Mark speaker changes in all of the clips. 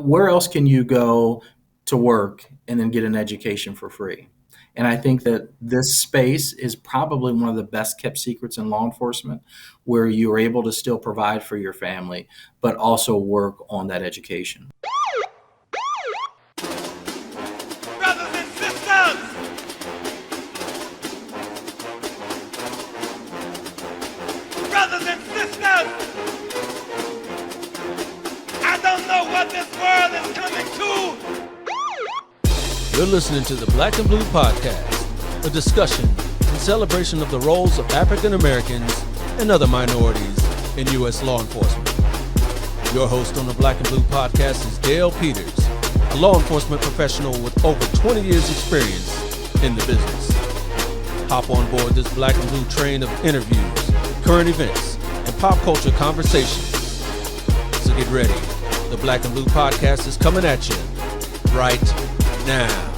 Speaker 1: Where else can you go to work and then get an education for free? And I think that this space is probably one of the best kept secrets in law enforcement, where you are able to still provide for your family, but also work on that education.
Speaker 2: Brothers and sisters, brothers and sisters, I don't know what this world is coming to.
Speaker 3: You're listening to the Black and Blue Podcast, a discussion and celebration of the roles of African Americans and other minorities in U.S. law enforcement. Your host on the Black and Blue Podcast is Dale Peters, a law enforcement professional with over 20 years experience in the business. Hop on board this Black and Blue train of interviews, current events, and pop culture conversations. So get ready. The Black and Blue Podcast is coming at you right now.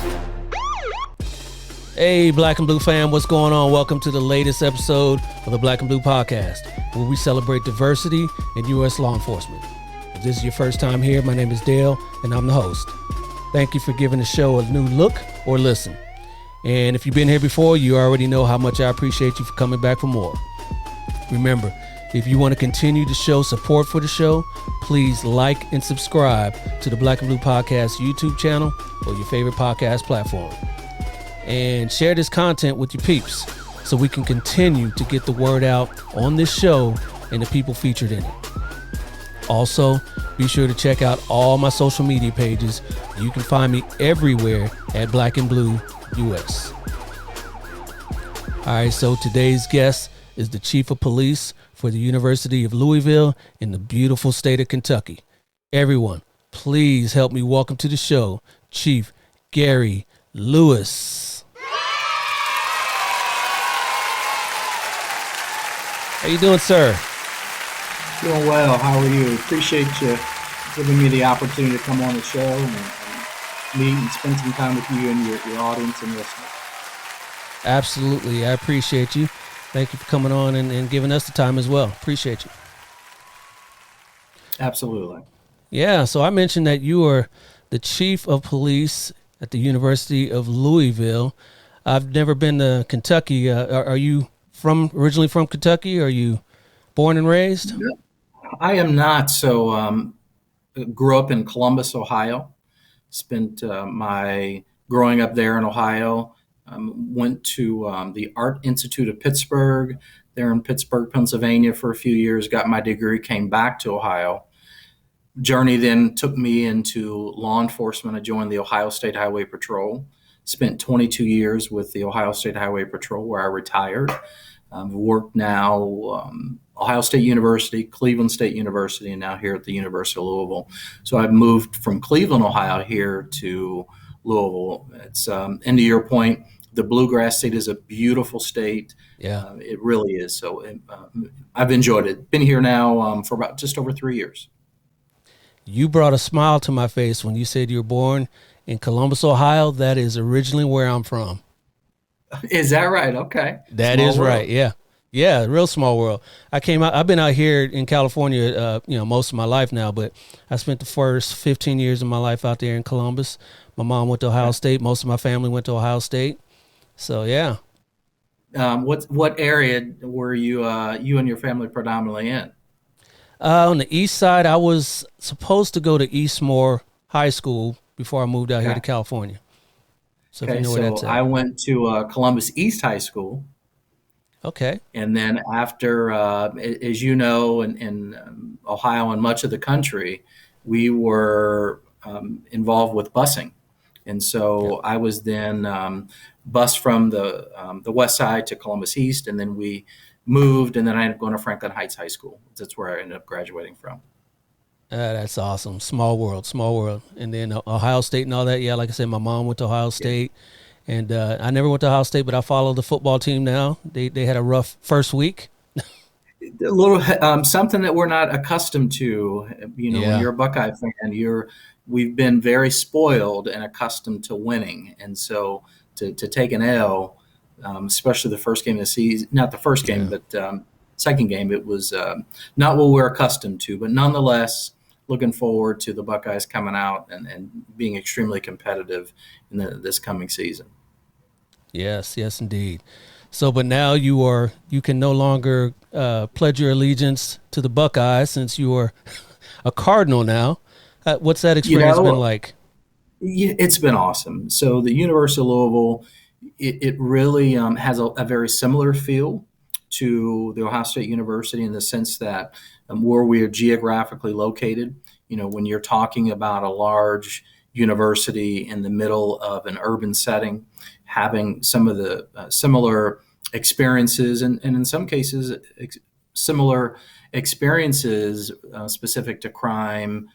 Speaker 3: Hey, Black and Blue fam, what's going on? Welcome to the latest episode of the Black and Blue Podcast, where we celebrate diversity in U.S. law enforcement. If this is your first time here, my name is Dale, and I'm the host. Thank you for giving the show a new look or listen. And if you've been here before, you already know how much I appreciate you for coming back for more. Remember, if you want to continue to show support for the show, please like and subscribe to the Black and Blue Podcast YouTube channel or your favorite podcast platform. And share this content with your peeps so we can continue to get the word out on this show and the people featured in it. Also, be sure to check out all my social media pages. You can find me everywhere at Black and Blue US. All right, so today's guest is the Chief of Police for the University of Louisville in the beautiful state of Kentucky. Everyone, please help me welcome to the show, Chief Gary Lewis. How you doing, sir?
Speaker 1: Doing well. How are you? Appreciate you giving me the opportunity to come on the show and meet and spend some time with you and your audience and listeners.
Speaker 3: Absolutely. I appreciate you. Thank you for coming on and giving us the time as well. Appreciate you.
Speaker 1: Absolutely.
Speaker 3: Yeah, so I mentioned that you are the Chief of Police at the University of Louisville. I've never been to Kentucky. Are you originally from Kentucky? Are you born and raised?
Speaker 1: I am not. So grew up in Columbus, Ohio. Spent my growing up there in Ohio. Went to the Art Institute of Pittsburgh, there in Pittsburgh, Pennsylvania for a few years, got my degree, came back to Ohio. Journey then took me into law enforcement. I joined the Ohio State Highway Patrol, spent 22 years with the Ohio State Highway Patrol, where I retired. Worked now Ohio State University, Cleveland State University, and now here at the University of Louisville. So I've moved from Cleveland, Ohio here to Louisville. It's, and to your point, the Bluegrass State is a beautiful state.
Speaker 3: Yeah,
Speaker 1: it really is. So I've enjoyed it. Been here now for about just over 3 years.
Speaker 3: You brought a smile to my face when you said you were born in Columbus, Ohio. That is originally where I'm from.
Speaker 1: Is that right? Okay.
Speaker 3: That is right. Yeah. Yeah. Real small world. I've been out here in California, most of my life now, but I spent the first 15 years of my life out there in Columbus. My mom went to Ohio State. Most of my family went to Ohio State. So, yeah.
Speaker 1: What area were you and your family predominantly in?
Speaker 3: On the east side, I was supposed to go to Eastmore High School before I moved out here to California. So, if you know where that's at.
Speaker 1: I went to Columbus East High School.
Speaker 3: Okay.
Speaker 1: And then after, as you know, in Ohio and much of the country, we were involved with busing. And so I was then bused from the west side to Columbus East, and then we moved, and then I ended up going to Franklin Heights High School. That's where I ended up graduating from.
Speaker 3: That's awesome. Small world. And then Ohio State and all that. Yeah, like I said, my mom went to Ohio State. And I never went to Ohio State, but I follow the football team now. They had a rough first week.
Speaker 1: A little something that we're not accustomed to. When you're a Buckeye fan, we've been very spoiled and accustomed to winning. And so to take an L, especially the first game of the season, not the first game, but second game, it was not what we're accustomed to. But nonetheless, looking forward to the Buckeyes coming out and being extremely competitive in this coming season.
Speaker 3: Yes, yes, indeed. So, but now you can no longer pledge your allegiance to the Buckeyes since you are a Cardinal now. What's that experience been like?
Speaker 1: It's been awesome. So the University of Louisville, it really has a very similar feel to the Ohio State University in the sense that where we are geographically located, when you're talking about a large university in the middle of an urban setting, having some of the similar experiences and in some cases similar experiences specific to crime,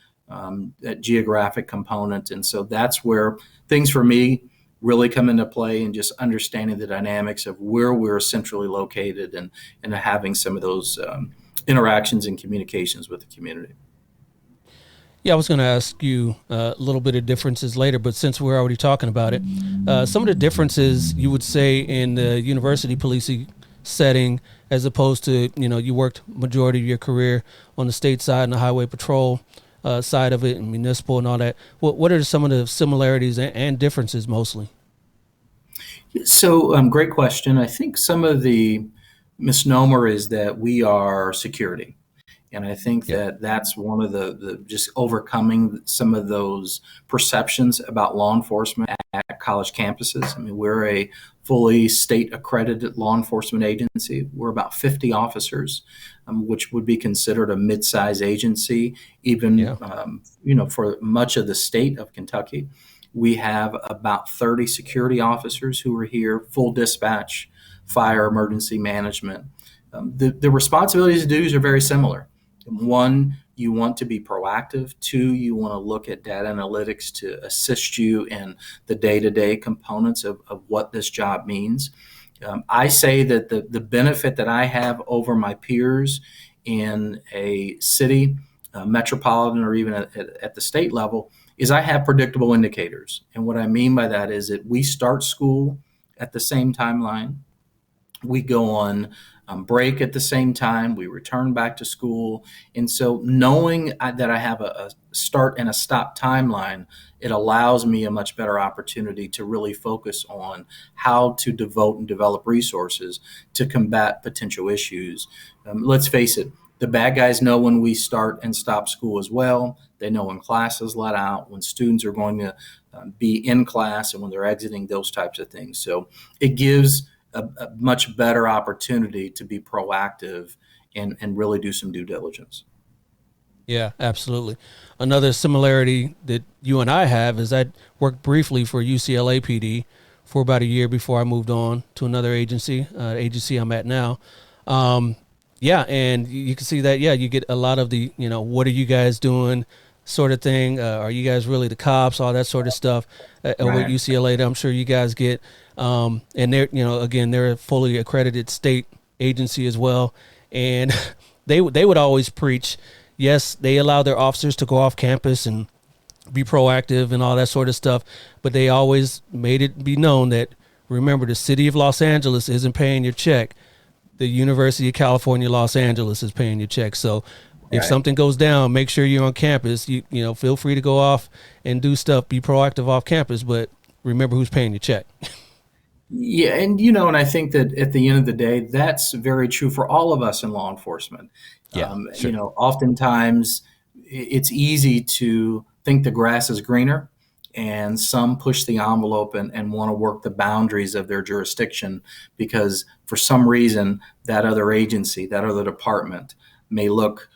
Speaker 1: that geographic component. And so that's where things for me really come into play, and just understanding the dynamics of where we're centrally located and having some of those interactions and communications with the community.
Speaker 3: Yeah, I was going to ask you a little bit of differences later, but since we're already talking about it, some of the differences you would say in the university policing setting as opposed to, you worked majority of your career on the state side and the highway patrol side of it and municipal and all that. What are some of the similarities and differences mostly?
Speaker 1: So great question. I think some of the misnomer is that we are security. And I think that that's one of the just overcoming some of those perceptions about law enforcement at college campuses. I mean, we're a fully state accredited law enforcement agency. We're about 50 officers, which would be considered a mid-size agency, even, for much of the state of Kentucky. We have about 30 security officers who are here, full dispatch, fire, emergency management. The responsibilities and duties are very similar. One, you want to be proactive. Two, you want to look at data analytics to assist you in the day-to-day components of what this job means. I say that the benefit that I have over my peers in a city, metropolitan, or even at the state level is I have predictable indicators. And what I mean by that is that we start school at the same timeline. We go on break at the same time. We return back to school. And so knowing that I have a start and a stop timeline, it allows me a much better opportunity to really focus on how to devote and develop resources to combat potential issues. Let's face it, the bad guys know when we start and stop school as well. They know when class is let out, when students are going to be in class, and when they're exiting, those types of things. So it gives a much better opportunity to be proactive and really do some due diligence.
Speaker 3: Yeah, absolutely. Another similarity that you and I have is I worked briefly for UCLA PD for about a year before I moved on to another agency I'm at now. And you can see that, you get a lot of the, what are you guys doing sort of thing. Are you guys really the cops? All that sort of stuff over at UCLA that I'm sure you guys get. And they're, again, they're a fully accredited state agency as well. And they would always preach, yes, they allow their officers to go off campus and be proactive and all that sort of stuff. But they always made it be known that, remember, the city of Los Angeles isn't paying your check. The University of California, Los Angeles is paying your check. So if something goes down, make sure you're on campus. You feel free to go off and do stuff, be proactive off campus, but remember who's paying your check.
Speaker 1: Yeah, and I think that at the end of the day, that's very true for all of us in law enforcement. Sure. Oftentimes it's easy to think the grass is greener, and some push the envelope and want to work the boundaries of their jurisdiction because for some reason that other agency, that other department may look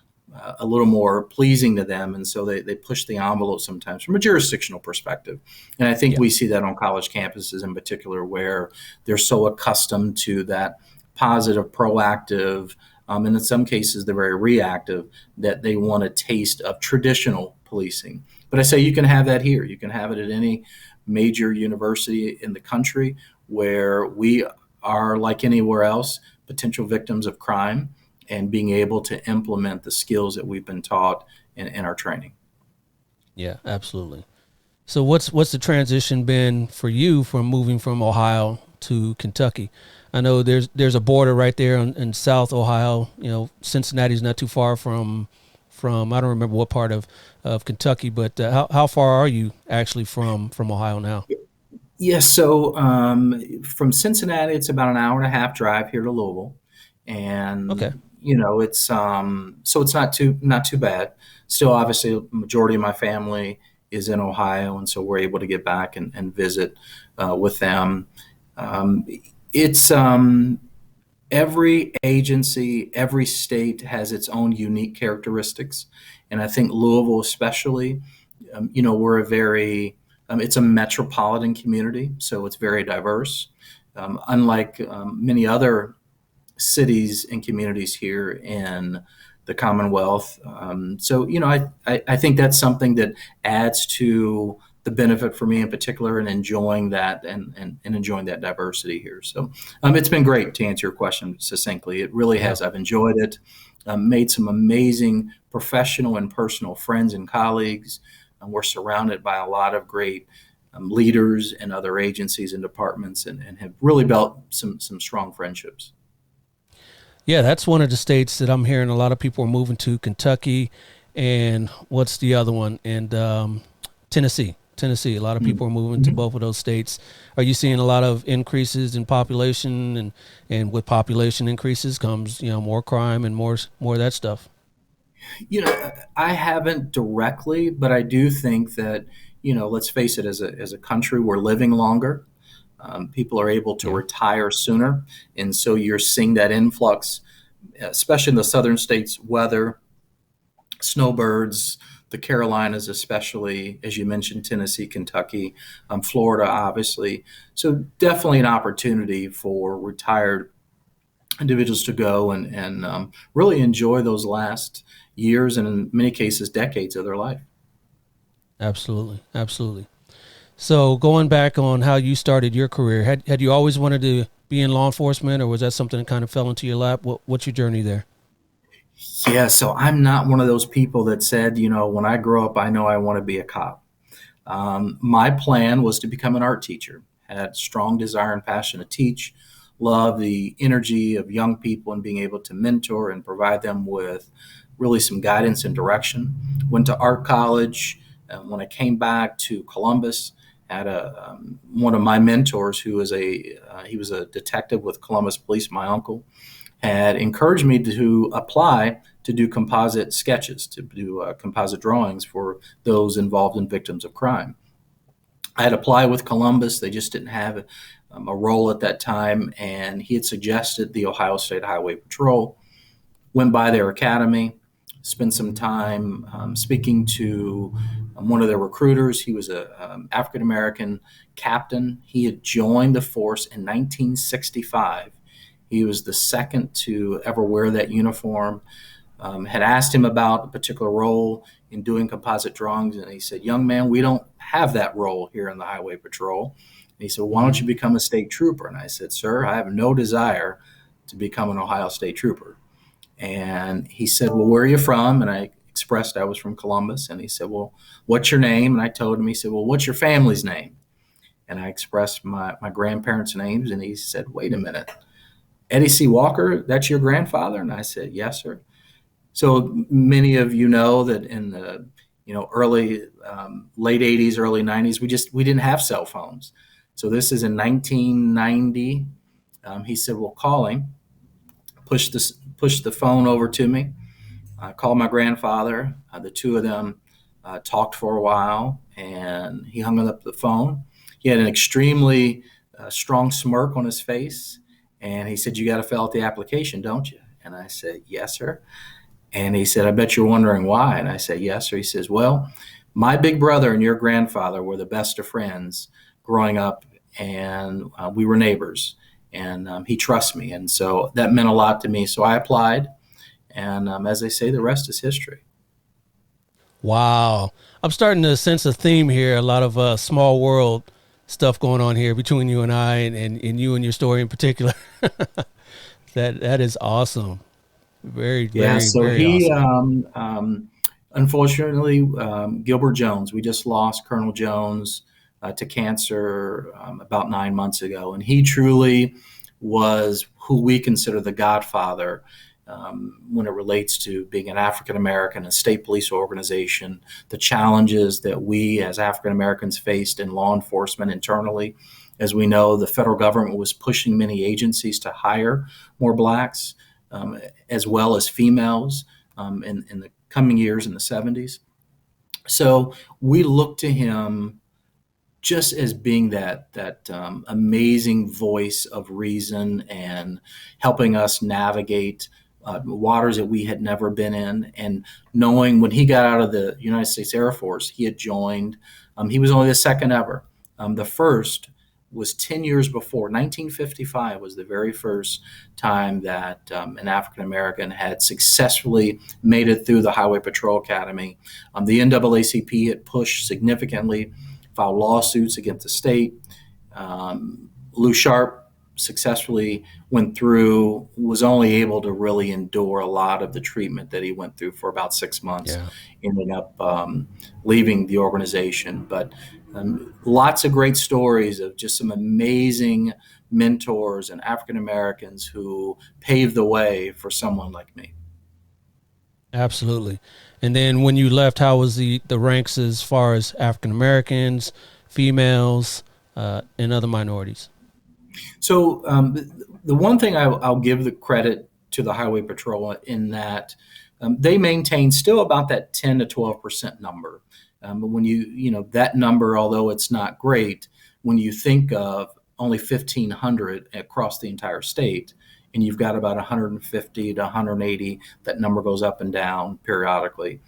Speaker 1: a little more pleasing to them. And so they push the envelope sometimes from a jurisdictional perspective. And I think we see that on college campuses in particular, where they're so accustomed to that positive, proactive, and in some cases they're very reactive, that they want a taste of traditional policing. But I say you can have that here. You can have it at any major university in the country, where we are, like anywhere else, potential victims of crime, and being able to implement the skills that we've been taught in our training.
Speaker 3: Yeah, absolutely. So what's the transition been for you from moving from Ohio to Kentucky? I know there's a border right there in South Ohio. Cincinnati's not too far from from, I don't remember what part of Kentucky, but how far are you actually from Ohio now?
Speaker 1: Yes, so from Cincinnati, it's about an hour and a half drive here to Louisville,
Speaker 3: Okay.
Speaker 1: and so it's not too bad. Still, obviously, a majority of my family is in Ohio, and so we're able to get back and visit with them. Um, it's Every agency, every state has its own unique characteristics, and I think Louisville, especially, we're it's a metropolitan community, so it's very diverse. Unlike many other cities and communities here in the Commonwealth. I think that's something that adds to the benefit for me in particular and enjoying that and enjoying that diversity here. So it's been great to answer your question succinctly. It really
Speaker 3: Yeah.
Speaker 1: has. I've enjoyed it, made some amazing professional and personal friends and colleagues. We're surrounded by a lot of great leaders and other agencies and departments and have really built some strong friendships.
Speaker 3: Yeah, that's one of the states that I'm hearing a lot of people are moving to. Kentucky, and what's the other one? And Tennessee. Tennessee. A lot of people are moving to
Speaker 1: Mhm.
Speaker 3: both of those states. Are you seeing a lot of increases in population, and with population increases comes more crime and more of that stuff?
Speaker 1: I haven't directly, but I do think that, let's face it, as a country, we're living longer. People are able to
Speaker 3: Yeah.
Speaker 1: retire sooner. And so you're seeing that influx, especially in the southern states, weather, snowbirds, the Carolinas, especially, as you mentioned, Tennessee, Kentucky, Florida, obviously. So definitely an opportunity for retired individuals to go and really enjoy those last years and in many cases decades of their life.
Speaker 3: Absolutely, absolutely. So going back on how you started your career, had you always wanted to be in law enforcement, or was that something that kind of fell into your lap? What's your journey there?
Speaker 1: Yeah, so I'm not one of those people that said, when I grow up, I know I want to be a cop. My plan was to become an art teacher. Had strong desire and passion to teach. Love the energy of young people and being able to mentor and provide them with really some guidance and direction. Went to art college. When I came back to Columbus, had one of my mentors who was he was a detective with Columbus Police. My uncle had encouraged me to apply to do composite sketches, to do composite drawings for those involved in victims of crime. I had applied with Columbus. They just didn't have a role at that time, and he had suggested the Ohio State Highway Patrol. Went by their academy, spent some time speaking to one of their recruiters. He was a African American captain. He had joined the force in 1965. He was the second to ever wear that uniform. Had asked him about a particular role in doing composite drawings, and he said, "Young man, we don't have that role here in the Highway Patrol." And he said, "Why don't
Speaker 3: Hmm.
Speaker 1: you become a state trooper?" And I said, "Sir, I have no desire to become an Ohio State Trooper." And he said, "Well, where are you from?" And I expressed I was from Columbus. And he said, "Well, what's your name?" And I told him. He said, "Well, what's your family's name?" And I expressed my grandparents' names. And he said, "Wait a minute, Eddie C. Walker, that's your grandfather?" And I said, "Yes, sir." So many of you know that in the early late 80s, early 90s, we didn't have cell phones. So this is in 1990. He said, "Well, call him." Pushed the phone over to me. I called my grandfather. The two of them talked for a while, and he hung up the phone. He had an extremely strong smirk on his face, and he said, "You got to fill out the application, don't you?" And I said, "Yes, sir." And he said, "I bet you're wondering why." And I said, "Yes, sir." He says, "Well, my big brother and your grandfather were the best of friends growing up, and we were neighbors. And he trusts me." And so that meant a lot to me. So I applied. And as they say, the rest is history.
Speaker 3: Wow, I'm starting to sense a theme here. A lot of small world stuff going on here between you and I, and you and your story in particular. That is awesome. Very,
Speaker 1: Yeah,
Speaker 3: very,
Speaker 1: so
Speaker 3: very
Speaker 1: he,
Speaker 3: awesome.
Speaker 1: unfortunately, Gilbert Jones, we just lost Colonel Jones to cancer about 9 months ago. And he truly was who we consider the godfather when it relates to being an African American, a state police organization, the challenges that we as African Americans faced in law enforcement internally. As we know, the federal government was pushing many agencies to hire more blacks, as well as females, in the coming years in the 70s. So we look to him just as being that amazing voice of reason and helping us navigate waters that we had never been in. And knowing when he got out of the United States Air Force, he had joined, he was only the second ever. The first was 10 years before. 1955 was the very first time that an African American had successfully made it through the Highway Patrol Academy. The NAACP had pushed significantly, filed lawsuits against the state. Lou Sharp successfully went through, was only able to really endure a lot of the treatment that he went through for about 6 months, ending up leaving the organization. But lots of great stories of just some amazing mentors and African Americans who paved the way for someone like me.
Speaker 3: Absolutely. And then when you left, how was the ranks as far as African Americans, females, and other minorities?
Speaker 1: So the one thing I'll give the credit to the Highway Patrol in that they maintain still about that 10 to 12% number. But when that number, although it's not great, when you think of only 1,500 across the entire state, and you've got about 150 to 180, that number goes up and down periodically.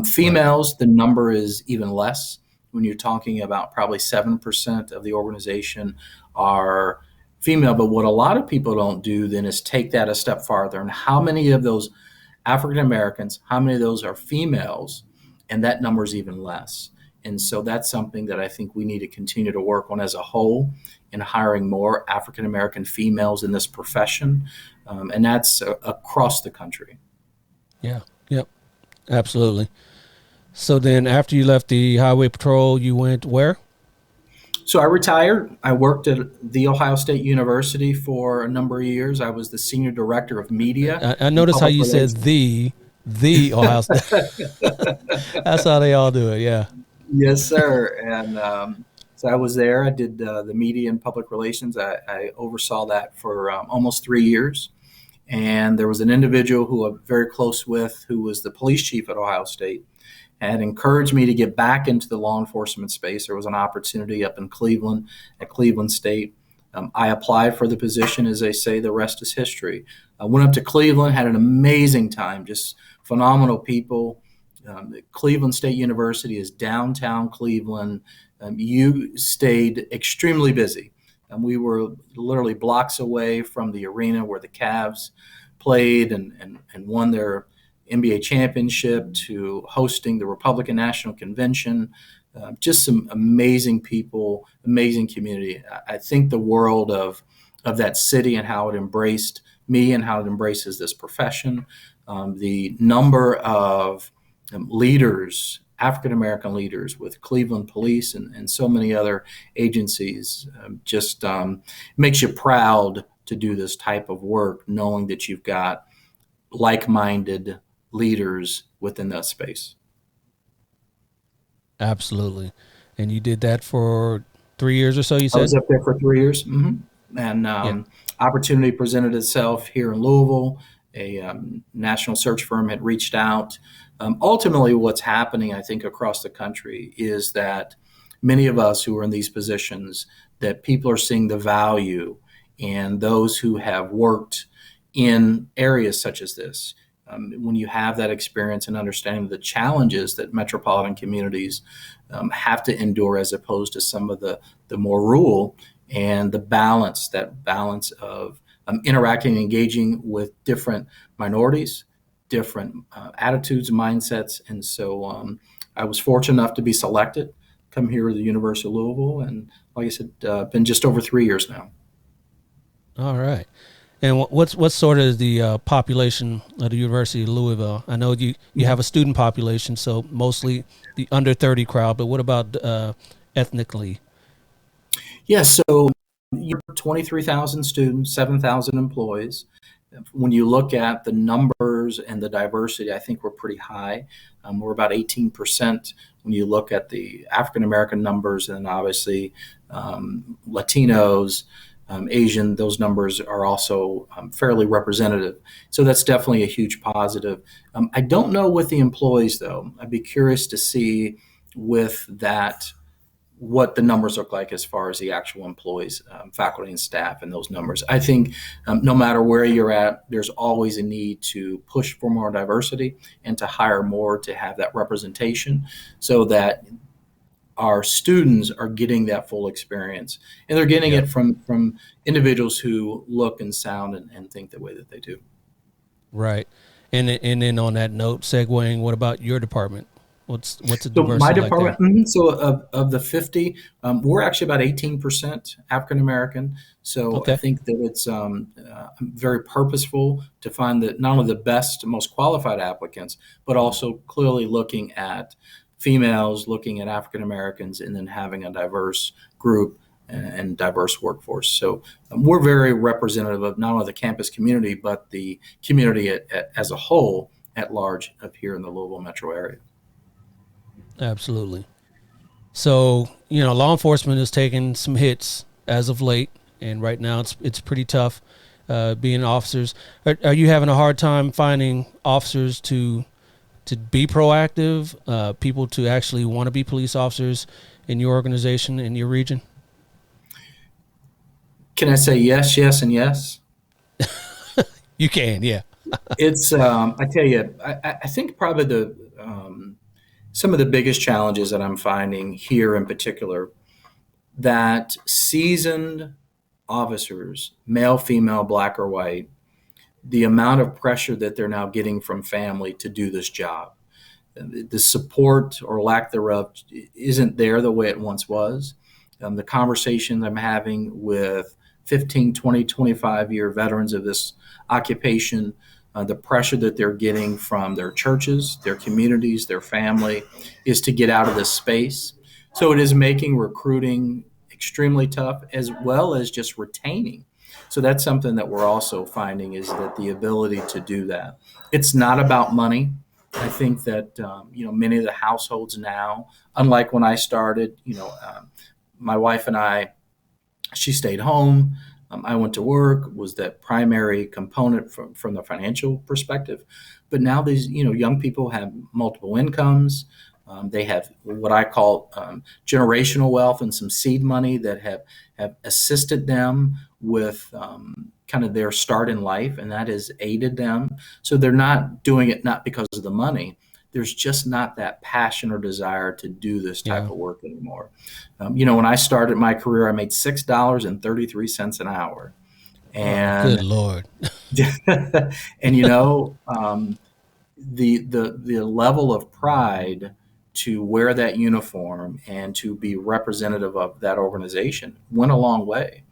Speaker 1: Females, the number is even less. When you're talking about probably 7% of the organization are female. But what a lot of people don't do then is take that a step farther. And how many of those African Americans, how many of those are females? And that number is even less. And so that's something that I think we need to continue to work on as a whole in hiring more African American females in this profession. And that's across the country.
Speaker 3: Yeah, yep, absolutely. So then after you left the Highway Patrol, you went where?
Speaker 1: So I retired. I worked at The Ohio State University for a number of years. I was the senior director of media.
Speaker 3: I noticed how you said the Ohio State. That's how they all do it, yeah.
Speaker 1: Yes, sir. And so I was there. I did the media and public relations. I oversaw that for almost 3 years. And there was an individual who I'm very close with, who was the police chief at Ohio State, had encouraged me to get back into the law enforcement space. There was an opportunity up in Cleveland at Cleveland State. I applied for the position. As they say, the rest is history. I went up to Cleveland, had an amazing time, just phenomenal people. Cleveland State University is downtown Cleveland. You stayed extremely busy. We were literally blocks away from the arena where the Cavs played and won their NBA championship, to hosting the Republican National Convention. Just some amazing people, amazing community. I think the world of that city and how it embraced me and how it embraces this profession. The number of leaders, African American leaders with Cleveland Police and so many other agencies, just makes you proud to do this type of work, knowing that you've got like-minded leaders within that space.
Speaker 3: Absolutely. And you did that for 3 years or so, you said?
Speaker 1: I was up there for 3 years. Mm-hmm. And opportunity presented itself here in Louisville. A national search firm had reached out. Ultimately, what's happening, I think, across the country is that many of us who are in these positions, that people are seeing the value in those who have worked in areas such as this. When you have that experience and understanding the challenges that metropolitan communities have to endure, as opposed to some of the more rural, and that balance of interacting and engaging with different minorities, different attitudes, mindsets. And so I was fortunate enough to be selected, come here to the University of Louisville, and like I said, been just over 3 years now.
Speaker 3: All right. And what's sort of the population of the University of Louisville? I know you have a student population, so mostly the under 30 crowd, but what about ethnically?
Speaker 1: Yeah, so you're 23,000 students, 7,000 employees, When you look at the numbers and the diversity, I think we're pretty high. We're about 18% when you look at the African American numbers, and obviously Latinos, Asian, those numbers are also fairly representative. So that's definitely a huge positive. I don't know with the employees, though. I'd be curious to see with that what the numbers look like as far as the actual employees, faculty and staff, and those numbers. I think no matter where you're at, there's always a need to push for more diversity and to hire more to have that representation so that our students are getting that full experience. And they're getting it from individuals who look and sound and think the way that they do.
Speaker 3: Right. And then on that note, segueing, what about your department? What's the
Speaker 1: So
Speaker 3: diversity
Speaker 1: my
Speaker 3: like
Speaker 1: department,
Speaker 3: there?
Speaker 1: so of the 50, we're actually about 18% African American. So I
Speaker 3: Okay.
Speaker 1: think that it's very purposeful to find that not only the best, most qualified applicants, but also clearly looking at females, looking at African Americans, and then having a diverse group and diverse workforce. So we're very representative of not only the campus community, but the community as a whole at large up here in the Louisville metro area.
Speaker 3: Absolutely. So, law enforcement is taking some hits as of late, and right now it's pretty tough being officers. Are you having a hard time finding officers to be proactive, people to actually want to be police officers in your organization, in your region?
Speaker 1: Can I say yes, yes, and yes?
Speaker 3: You can, yeah.
Speaker 1: It's I tell you, I think probably the some of the biggest challenges that I'm finding here in particular, that seasoned officers, male, female, black or white, the amount of pressure that they're now getting from family to do this job, the support or lack thereof isn't there the way it once was. The conversation I'm having with 15, 20, 25-year veterans of this occupation, the pressure that they're getting from their churches, their communities, their family, is to get out of this space. So it is making recruiting extremely tough, as well as just retaining. So that's something that we're also finding, is that the ability to do that. It's not about money. I think that many of the households now, unlike when I started, my wife and I, she stayed home. I went to work, was that primary component from the financial perspective. But now these, young people have multiple incomes. They have what I call generational wealth and some seed money that have assisted them with kind of their start in life, and that has aided them. So they're not doing it not because of the money. There's just not that passion or desire to do this type of work anymore. When I started my career, I made $6.33 an hour. And
Speaker 3: Good Lord.
Speaker 1: and the level of pride to wear that uniform and to be representative of that organization went a long way.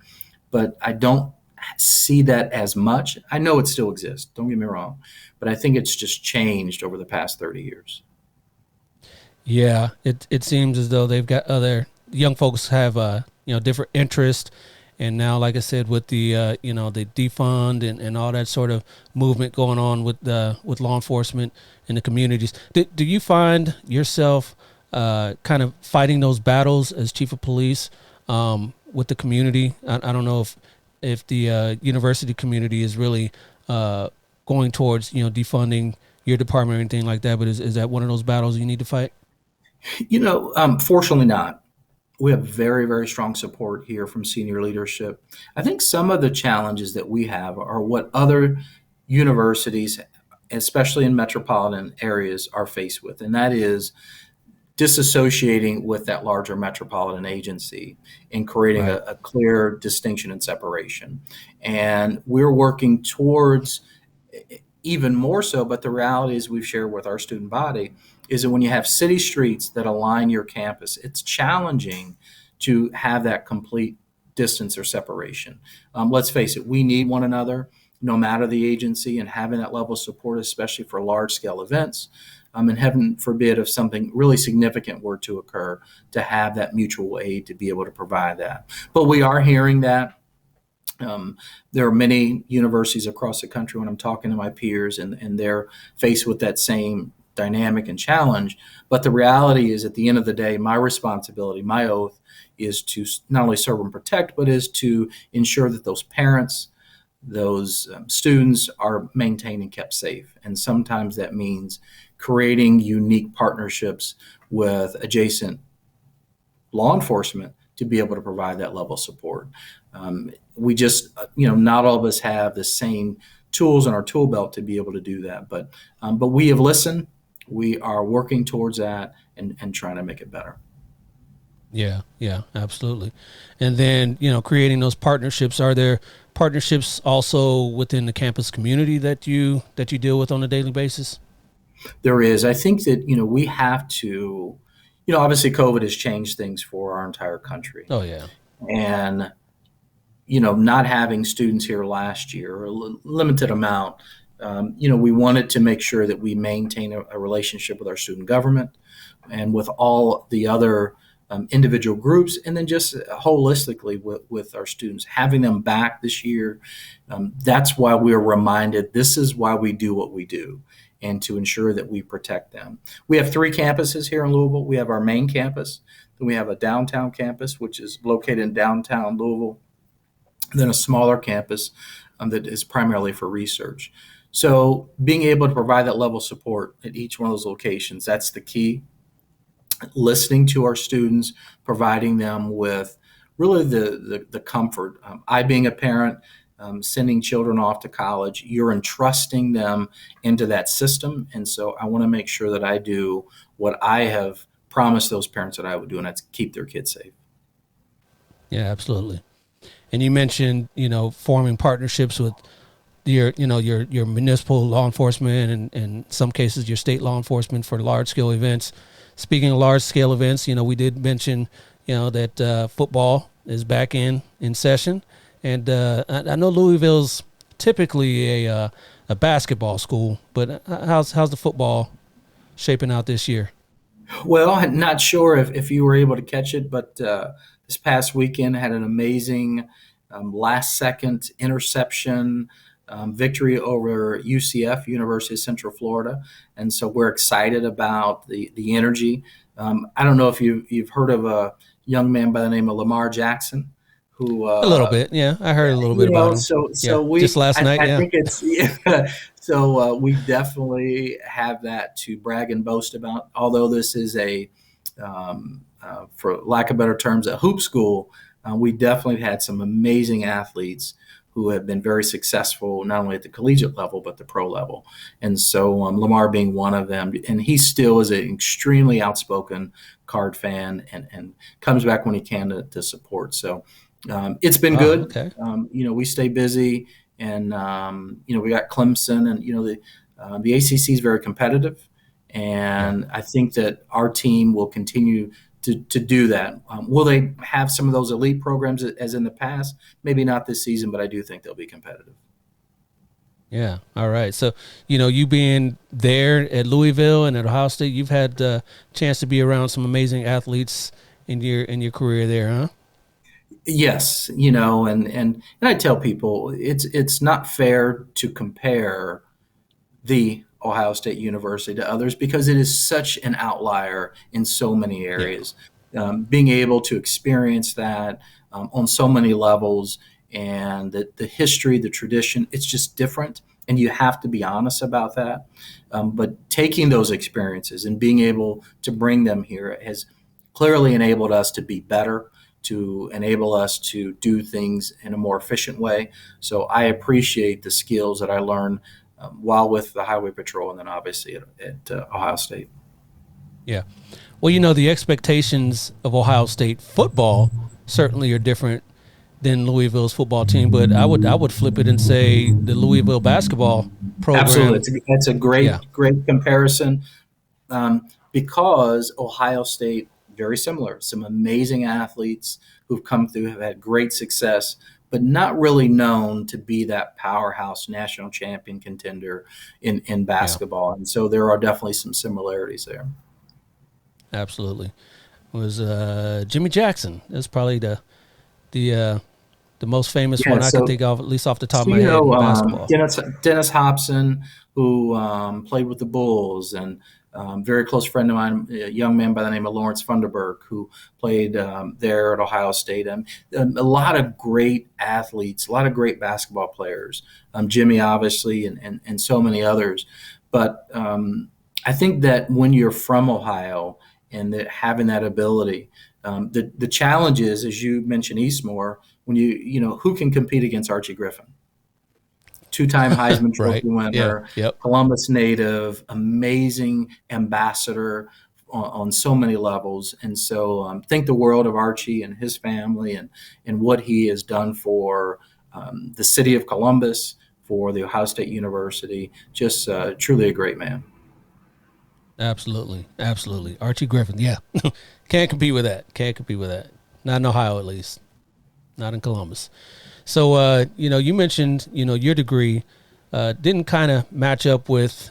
Speaker 1: But I don't see that as much. I know it still exists, don't get me wrong, but I think it's just changed over the past 30 years.
Speaker 3: Yeah, it seems as though they've got other young folks have different interests, and now, like I said, with the the defund and all that sort of movement going on with law enforcement in the communities, do you find yourself kind of fighting those battles as chief of police with the community? I don't know if the university community is really going towards defunding your department or anything like that, but is that one of those battles you need to fight?
Speaker 1: Fortunately not. We have very, very strong support here from senior leadership. I think some of the challenges that we have are what other universities, especially in metropolitan areas, are faced with, and that is disassociating with that larger metropolitan agency and creating
Speaker 3: Right.
Speaker 1: a clear distinction and separation. And we're working towards even more so, but the reality is, we've shared with our student body, is that when you have city streets that align your campus, it's challenging to have that complete distance or separation. Let's face it, we need one another, no matter the agency, and having that level of support, especially for large scale events. And heaven forbid if something really significant were to occur, to have that mutual aid to be able to provide that. But we are hearing that Um, there are many universities across the country when I'm talking to my peers, and they're faced with that same dynamic and challenge. But the reality is, at the end of the day, my responsibility, my oath, is to not only serve and protect, but is to ensure that those parents, those students are maintained and kept safe. And sometimes that means creating unique partnerships with adjacent law enforcement to be able to provide that level of support. We just, not all of us have the same tools in our tool belt to be able to do that. But we have listened. We are working towards that and trying to make it better.
Speaker 3: Yeah, absolutely. And then, creating those partnerships. Are there partnerships also within the campus community that you deal with on a daily basis?
Speaker 1: There is. I think that, we have to, obviously COVID has changed things for our entire country.
Speaker 3: Oh, yeah.
Speaker 1: And, not having students here last year, a limited amount, we wanted to make sure that we maintain a relationship with our student government and with all the other individual groups, and then just holistically with our students, having them back this year. That's why we're reminded this is why we do what we do, and to ensure that we protect them. We have 3 campuses here in Louisville. We have our main campus, then we have a downtown campus, which is located in downtown Louisville, then a smaller campus that is primarily for research. So being able to provide that level of support at each one of those locations, that's the key. Listening to our students, providing them with really the comfort. I, being a parent, sending children off to college, you're entrusting them into that system. And so I want to make sure that I do what I have promised those parents that I would do, and that's keep their kids safe.
Speaker 3: Yeah, absolutely. And you mentioned, forming partnerships with your municipal law enforcement and in some cases your state law enforcement for large scale events. Speaking of large scale events, we did mention, that football is back in session. And I know Louisville's typically a basketball school, but how's the football shaping out this year?
Speaker 1: Well, I'm not sure if you were able to catch it, but this past weekend had an amazing last-second interception victory over UCF, University of Central Florida, and so we're excited about the energy. I don't know if you've heard of a young man by the name of Lamar Jackson, who
Speaker 3: A little bit, yeah, I heard a little bit about him.
Speaker 1: So we
Speaker 3: just last night.
Speaker 1: I think it's so we definitely have that to brag and boast about. Although this is for lack of better terms, a hoop school, we definitely had some amazing athletes who have been very successful, not only at the collegiate level, but the pro level. And so Lamar being one of them, and he still is an extremely outspoken Card fan and comes back when he can to support. So it's been good.
Speaker 3: Okay.
Speaker 1: We stay busy, and, we got Clemson, and, the ACC is very competitive. And I think that our team will continue to do that. Will they have some of those elite programs as in the past? Maybe not this season, but I do think they'll be competitive.
Speaker 3: Yeah. All right. So, you being there at Louisville and at Ohio State, you've had a chance to be around some amazing athletes in your career there, huh?
Speaker 1: Yes. And I tell people it's not fair to compare the Ohio State University to others because it is such an outlier in so many areas. Yeah. Being able to experience that on so many levels, and the history, the tradition, it's just different, and you have to be honest about that. But taking those experiences and being able to bring them here has clearly enabled us to be better, to enable us to do things in a more efficient way. So I appreciate the skills that I learned while with the Highway Patrol, and then obviously at Ohio State.
Speaker 3: Yeah. Well, the expectations of Ohio State football certainly are different than Louisville's football team, but I would flip it and say the Louisville basketball program.
Speaker 1: Absolutely. That's a great comparison because Ohio State, very similar. Some amazing athletes who've come through, have had great success, but not really known to be that powerhouse national champion contender in basketball. Yeah. And so there are definitely some similarities there.
Speaker 3: Absolutely. It was Jimmy Jackson. That's probably the The most famous
Speaker 1: Yeah,
Speaker 3: one I can
Speaker 1: so
Speaker 3: think of, at least off the top of
Speaker 1: So,
Speaker 3: my head, in basketball.
Speaker 1: Dennis Hobson, who played with the Bulls, and very close friend of mine, a young man by the name of Lawrence Funderburk, who played there at Ohio State. A lot of great athletes, a lot of great basketball players. Jimmy, obviously, and so many others. But I think that when you're from Ohio and that having that ability, the challenge is, as you mentioned, Eastmore, when who can compete against Archie Griffin? Two-time Heisman
Speaker 3: Right.
Speaker 1: Trophy
Speaker 3: Yeah.
Speaker 1: winner,
Speaker 3: Yep.
Speaker 1: Columbus native, amazing ambassador on so many levels. And so think the world of Archie and his family and what he has done for the city of Columbus, for the Ohio State University. Just truly a great man.
Speaker 3: Absolutely. Absolutely. Archie Griffin. Yeah. Can't compete with that. Can't compete with that. Not in Ohio, at least. Not in Columbus. So, you mentioned, your degree didn't kind of match up with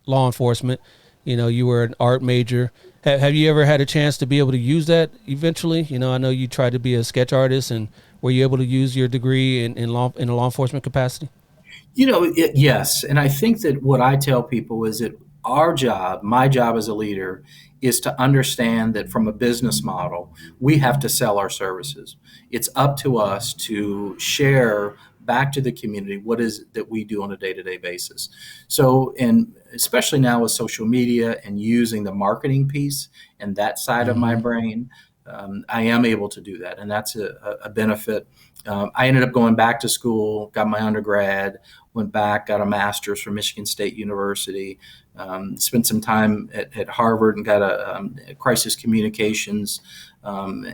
Speaker 3: law enforcement. You were an art major. Have you ever had a chance to be able to use that eventually? I know you tried to be a sketch artist, and were you able to use your degree in a law enforcement capacity?
Speaker 1: Yes. And I think that what I tell people is that our job, my job as a leader, is to understand that from a business model, we have to sell our services. It's up to us to share back to the community what is it that we do on a day-to-day basis. So, and especially now with social media and using the marketing piece and that side of my
Speaker 3: Mm-hmm.
Speaker 1: brain, I am able to do that. And that's a benefit. I ended up going back to school, got my undergrad, went back, got a master's from Michigan State University, spent some time at Harvard and got a crisis communications um,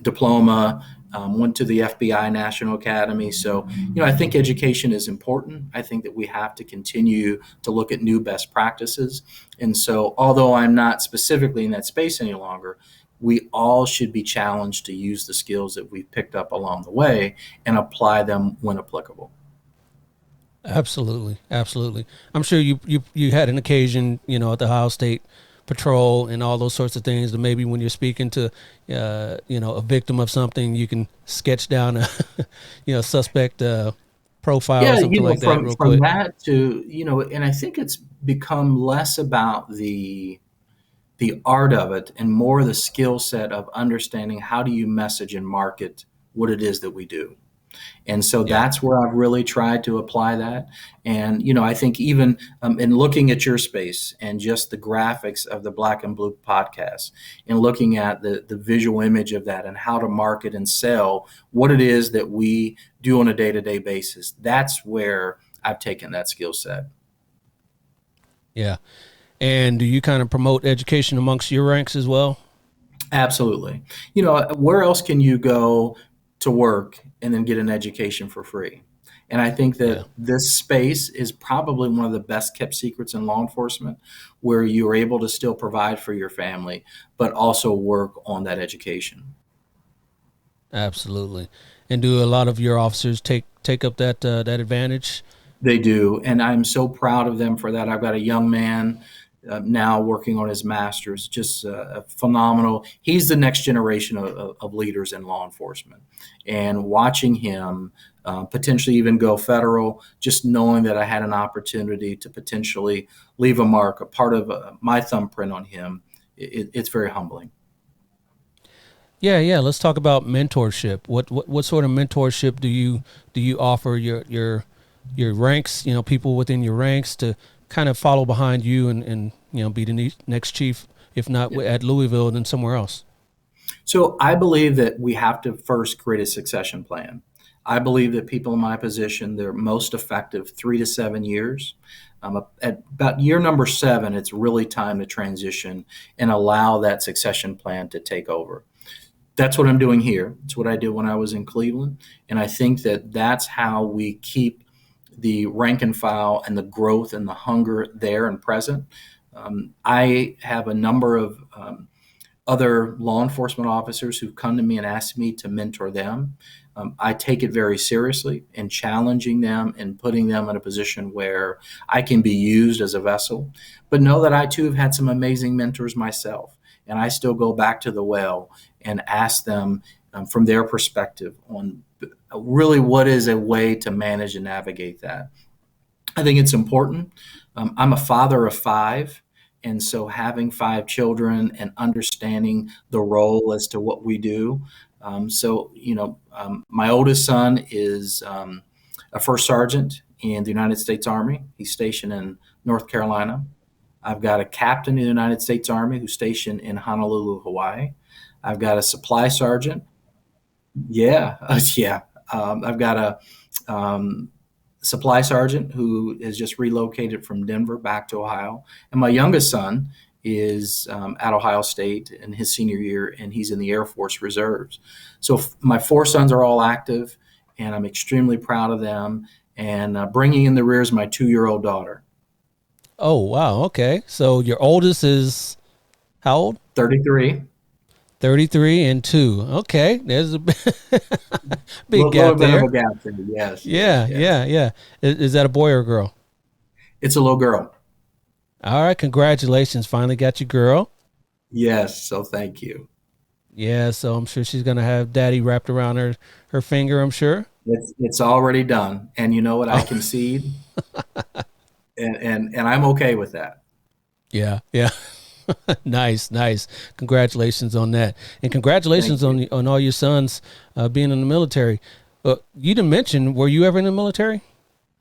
Speaker 1: diploma, went to the FBI National Academy. So, I think education is important. I think that we have to continue to look at new best practices. And so, although I'm not specifically in that space any longer, we all should be challenged to use the skills that we've picked up along the way and apply them when applicable.
Speaker 3: Absolutely, absolutely. I'm sure you had an occasion, at the Ohio State Patrol and all those sorts of things. That maybe when you're speaking to, a victim of something, you can sketch down a, suspect profile or
Speaker 1: Yeah,
Speaker 3: something like that, real
Speaker 1: from
Speaker 3: quick.
Speaker 1: that to, and I think it's become less about the art of it and more the skill set of understanding how do you message and market what it is that we do. And so
Speaker 3: Yeah.
Speaker 1: that's where I've really tried to apply that. And, I think even in looking at your space and just the graphics of the Black and Blue podcast and looking at the visual image of that and how to market and sell what it is that we do on a day-to-day basis, that's where I've taken that skill set.
Speaker 3: Yeah. And do you kind of promote education amongst your ranks as well?
Speaker 1: Absolutely. Where else can you go to work and then get an education for free? And I think
Speaker 3: Yeah.
Speaker 1: that this space is probably one of the best kept secrets in law enforcement, where you are able to still provide for your family, but also work on that education.
Speaker 3: Absolutely. And do a lot of your officers take up that advantage?
Speaker 1: They do, and I'm so proud of them for that. I've got a young man now working on his master's, just phenomenal. He's the next generation of leaders in law enforcement, and watching him potentially even go federal, just knowing that I had an opportunity to potentially leave a mark, a part of my thumbprint on him, it's very humbling.
Speaker 3: Yeah, yeah. Let's talk about mentorship. What sort of mentorship do you offer your ranks? People within your ranks to kind of follow behind you and be the next chief, if not at Louisville, then somewhere else.
Speaker 1: So I believe that we have to first create a succession plan. I believe that people in my position, they're most effective 3 to 7 years. At about year number 7, it's really time to transition and allow that succession plan to take over. That's what I'm doing here. It's what I did when I was in Cleveland. And I think that that's how we keep the rank and file and the growth and the hunger there and present. I have a number of other law enforcement officers who've come to me and asked me to mentor them. I take it very seriously in challenging them and putting them in a position where I can be used as a vessel, but know that I too have had some amazing mentors myself. And I still go back to the well and ask them from their perspective on really what is a way to manage and navigate that. I think it's important. I'm a father of five. And so having five children and understanding the role as to what we do. My oldest son is a first sergeant in the United States Army. He's stationed in North Carolina. I've got a captain in the United States Army who's stationed in Honolulu, Hawaii. I've got a supply sergeant. Yeah, yeah. I've got a supply sergeant who has just relocated from Denver back to Ohio. And my youngest son is at Ohio State in his senior year, and he's in the Air Force Reserves. So my four sons are all active, and I'm extremely proud of them. And bringing in the rear is my 2-year-old daughter.
Speaker 3: Oh, wow. Okay. So your oldest is how old?
Speaker 1: 33.
Speaker 3: 33 and 2. Okay. There's a big
Speaker 1: Little
Speaker 3: gap
Speaker 1: bit
Speaker 3: there.
Speaker 1: of a gap there, yes.
Speaker 3: Yeah,
Speaker 1: yes.
Speaker 3: yeah. Is that a boy or a girl?
Speaker 1: It's a little girl.
Speaker 3: All right. Congratulations. Finally got your girl.
Speaker 1: Yes. So thank you.
Speaker 3: Yeah. So I'm sure she's going to have daddy wrapped around her finger, I'm sure.
Speaker 1: It's already done. And you know what? I concede. and I'm okay with that.
Speaker 3: Yeah. Yeah. Nice. Congratulations on that. And congratulations on all your sons being in the military. You didn't mention, were you ever in the military?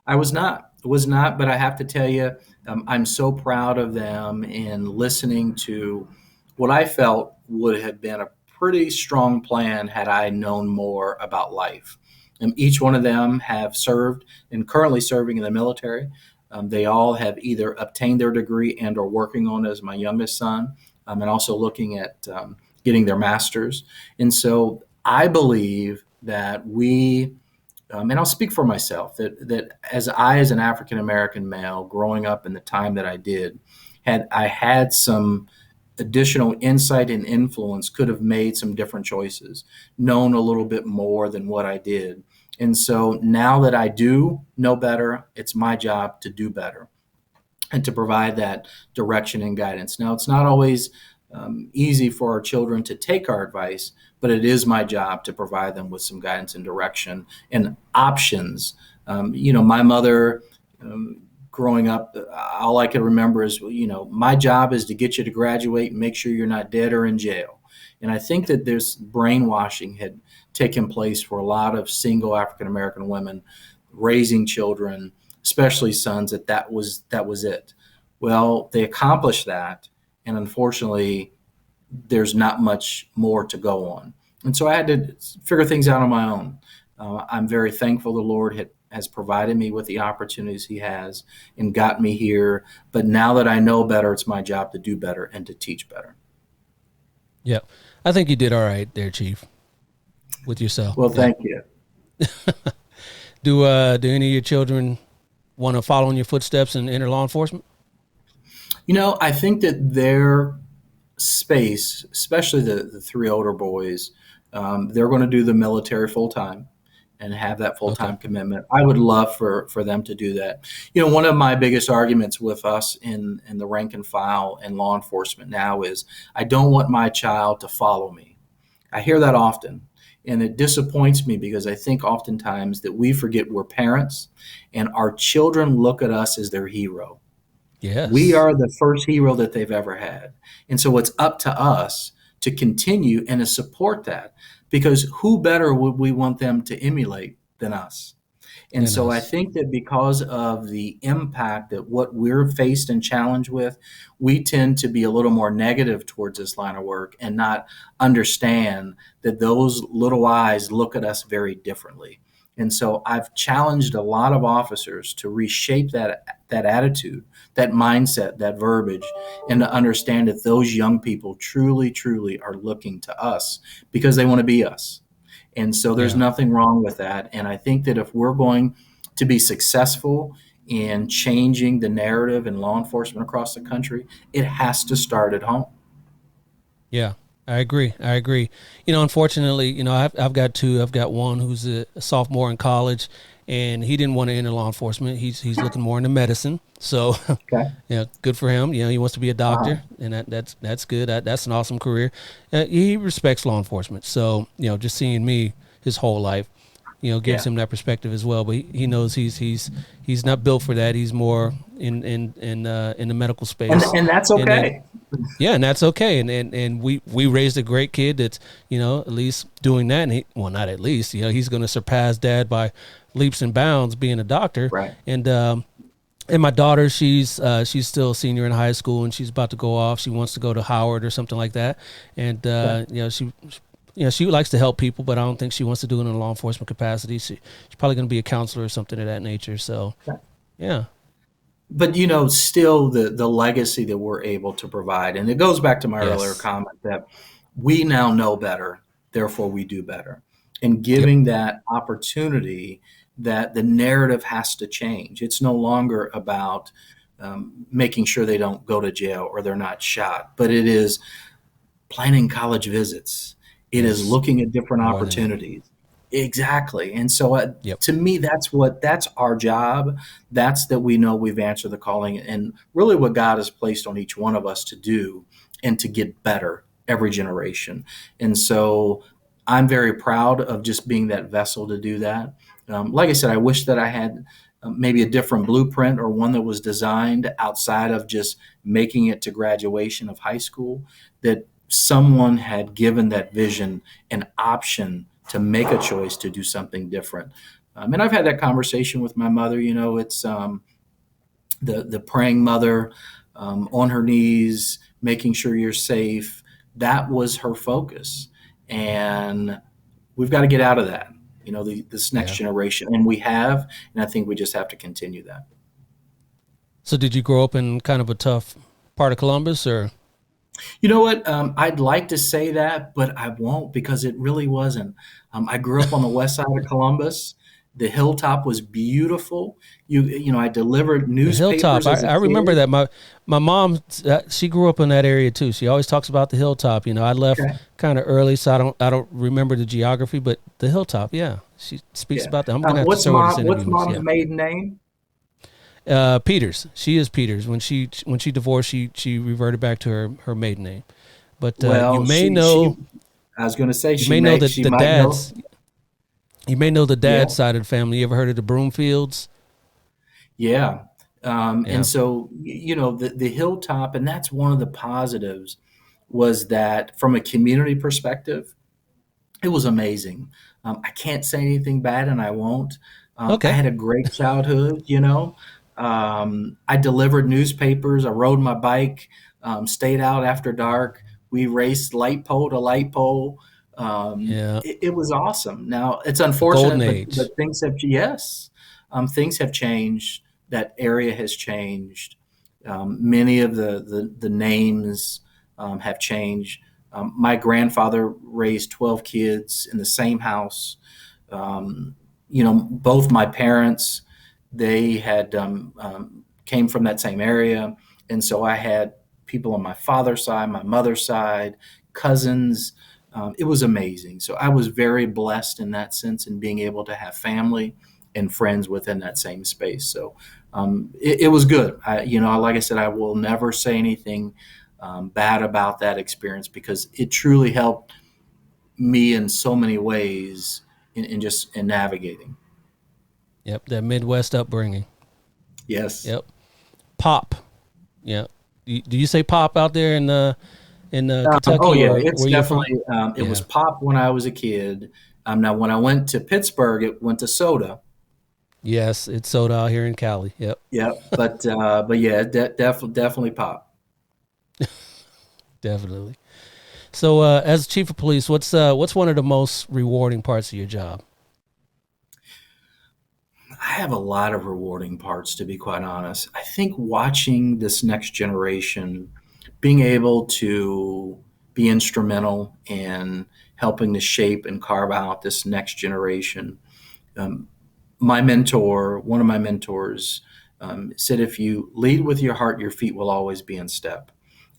Speaker 1: I was not, but I have to tell you, I'm so proud of them in listening to what I felt would have been a pretty strong plan had I known more about life. Each one of them have served and currently serving in the military. They all have either obtained their degree and are working on it, as my youngest son, and also looking at getting their master's. And so I believe that we, and I'll speak for myself, that as an African-American male growing up in the time that I did, I had some additional insight and influence, could have made some different choices, known a little bit more than what I did. And so now that I do know better, it's my job to do better and to provide that direction and guidance. Now, it's not always easy for our children to take our advice, but it is my job to provide them with some guidance and direction and options. My mother, growing up, all I can remember is, my job is to get you to graduate and make sure you're not dead or in jail. And I think that this brainwashing had taken place for a lot of single African-American women raising children, especially sons, that was it. Well, they accomplished that. And unfortunately, there's not much more to go on. And so I had to figure things out on my own. I'm very thankful the Lord has provided me with the opportunities he has and got me here. But now that I know better, it's my job to do better and to teach better.
Speaker 3: Yeah. I think you did all right there, Chief, with yourself.
Speaker 1: Well, thank you.
Speaker 3: Do any of your children want to follow in your footsteps and enter law enforcement?
Speaker 1: I think that their space, especially the three older boys, they're going to do the military full time and have that full-time commitment. I would love for them to do that. One of my biggest arguments with us in the rank and file in law enforcement now is I don't want my child to follow me. I hear that often, and it disappoints me because I think oftentimes that we forget we're parents and our children look at us as their hero.
Speaker 3: Yes.
Speaker 1: We are the first hero that they've ever had. And so it's up to us to continue and to support that, because who better would we want them to emulate than us? And so I think that because of the impact that what we're faced and challenged with, we tend to be a little more negative towards this line of work and not understand that those little eyes look at us very differently. And so I've challenged a lot of officers to reshape that attitude, that mindset, that verbiage, and to understand that those young people truly, truly are looking to us because they want to be us. And so there's nothing wrong with that. And I think that if we're going to be successful in changing the narrative in law enforcement across the country, it has to start at home.
Speaker 3: Yeah. I agree. Unfortunately, I've got two. I've got one who's a sophomore in college, and he didn't want to enter law enforcement. He's looking more into medicine. So,
Speaker 1: Okay.
Speaker 3: yeah, good for him. He wants to be a
Speaker 1: Uh-huh.
Speaker 3: doctor, and that's good. That's an awesome career. He respects law enforcement. So, just seeing me his whole life, gives
Speaker 1: Yeah.
Speaker 3: him that perspective as well. But he knows he's not built for that. He's more in the medical
Speaker 1: And
Speaker 3: space,
Speaker 1: and that's
Speaker 3: and then
Speaker 1: okay.
Speaker 3: yeah, and that's okay. And we raised a great kid that's at least doing that. And not at least, he's going to surpass dad by leaps and bounds being a doctor.
Speaker 1: Right.
Speaker 3: And my daughter, she's still a senior in high school, and she's about to go off. She wants to go to Howard or something like that. And
Speaker 1: Okay.
Speaker 3: she likes to help people, but I don't think she wants to do it in a law enforcement capacity. She's probably going to be a counselor or something of that nature. So
Speaker 1: Okay.
Speaker 3: yeah,
Speaker 1: But still the legacy that we're able to provide, and it goes back to my earlier
Speaker 3: yes,
Speaker 1: comment that we now know better, therefore we do better. And
Speaker 3: yep,
Speaker 1: giving that opportunity that the narrative has to change. It's no longer about making sure they don't go to jail or they're not shot, but it is planning college visits. It is
Speaker 3: yes,
Speaker 1: looking at different
Speaker 3: more than that.
Speaker 1: opportunities. Exactly. And so
Speaker 3: Yep,
Speaker 1: to me, that's our job. That's that we know we've answered the calling and really what God has placed on each one of us to do and to get better every generation. And so I'm very proud of just being that vessel to do that. Like I said, I wish that I had maybe a different blueprint or one that was designed outside of just making it to graduation of high school, that someone had given that vision an option to make a choice to do something different. And I've had that conversation with my mother. It's the praying mother on her knees, making sure you're safe. That was her focus, and we've got to get out of that. This next
Speaker 3: yeah.
Speaker 1: generation, and we have, and I think we just have to continue that.
Speaker 3: So did you grow up in kind of a tough part of Columbus, or?
Speaker 1: You know what? I'd like to say that, but I won't because it really wasn't. I grew up on the west side of Columbus. The hilltop was beautiful. I delivered
Speaker 3: The hilltop.
Speaker 1: newspapers as a
Speaker 3: I remember
Speaker 1: kid.
Speaker 3: that. My mom, she grew up in that area too. She always talks about the hilltop. I left
Speaker 1: Okay.
Speaker 3: kind of early, so I don't remember the geography, but the hilltop. Yeah, she speaks
Speaker 1: Yeah.
Speaker 3: about that. I'm gonna have to
Speaker 1: What's
Speaker 3: show her this
Speaker 1: mom? What's
Speaker 3: interview.
Speaker 1: mom's
Speaker 3: Yeah.
Speaker 1: maiden name?
Speaker 3: Peters. She is Peters. When she divorced, she reverted back to her maiden name. But you
Speaker 1: Well,
Speaker 3: may
Speaker 1: she.
Speaker 3: know
Speaker 1: I was going to say
Speaker 3: you may know that
Speaker 1: she
Speaker 3: the
Speaker 1: might know.
Speaker 3: dads you may know the
Speaker 1: Yeah.
Speaker 3: dad side of the family. You ever heard of the Broomfields?
Speaker 1: Yeah. And
Speaker 3: Yeah.
Speaker 1: so, the hilltop, and that's one of the positives was that from a community perspective, it was amazing. I can't say anything bad, and I won't. I
Speaker 3: Okay.
Speaker 1: had a great childhood. I delivered newspapers. I rode my bike, stayed out after dark. We raced light pole to light pole.
Speaker 3: Yeah.
Speaker 1: It was awesome. Now it's
Speaker 3: The golden
Speaker 1: unfortunate, but
Speaker 3: age.
Speaker 1: things have yes, things have changed. That area has changed. Many of the names have changed. My grandfather raised 12 kids in the same house. Both my parents, they had came from that same area. And so I had people on my father's side, my mother's side, cousins. It was amazing. So I was very blessed in that sense in being able to have family and friends within that same space. So it was good. Like I said, I will never say anything bad about that experience because it truly helped me in so many ways in navigating.
Speaker 3: Yep. That Midwest upbringing.
Speaker 1: Yes.
Speaker 3: Yep. Pop. Yeah. Do you say pop out there in
Speaker 1: Oh
Speaker 3: Kentucky,
Speaker 1: yeah,
Speaker 3: or
Speaker 1: it's
Speaker 3: where you're from?
Speaker 1: definitely it was
Speaker 3: Yeah.
Speaker 1: pop when I was a kid. Now when I went to Pittsburgh, it went to soda.
Speaker 3: Yes, it's soda out here in Cali. Yep.
Speaker 1: Yeah, but yeah, definitely pop.
Speaker 3: Definitely. So, as chief of police, what's one of the most rewarding parts of your job?
Speaker 1: I have a lot of rewarding parts, to be quite honest. I think watching this next generation, being able to be instrumental in helping to shape and carve out this next generation. Um, one of my mentors, said, if you lead with your heart, your feet will always be in step.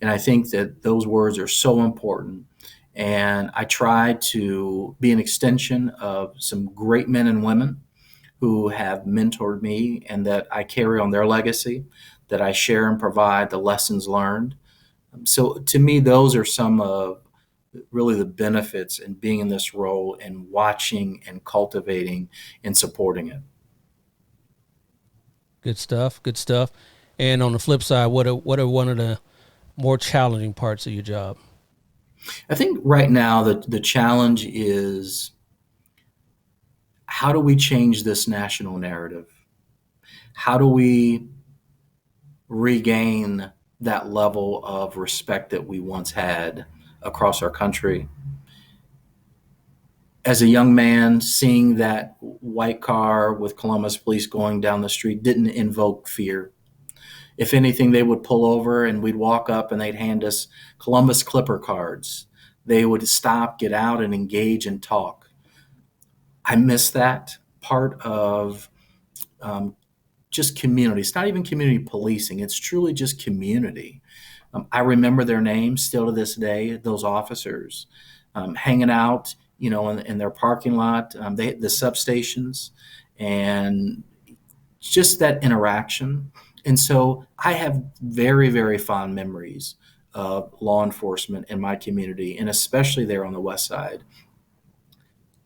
Speaker 1: And I think that those words are so important. And I try to be an extension of some great men and women who have mentored me and that I carry on their legacy, that I share and provide the lessons learned. So to me, those are some of really the benefits in being in this role and watching and cultivating and supporting it.
Speaker 3: Good stuff. Good stuff. And on the flip side, what are one of the more challenging parts of your job?
Speaker 1: I think right now the challenge is, how do we change this national narrative? How do we regain that level of respect that we once had across our country? As a young man, seeing that white car with Columbus police going down the street didn't invoke fear. If anything, they would pull over and we'd walk up and they'd hand us Columbus Clipper cards. They would stop, get out, and engage and talk. I miss that part of just community. It's not even community policing. It's truly just community. I remember their names still to this day, those officers hanging out, in their parking lot, the substations, and just that interaction. And so I have very, very fond memories of law enforcement in my community, and especially there on the West Side.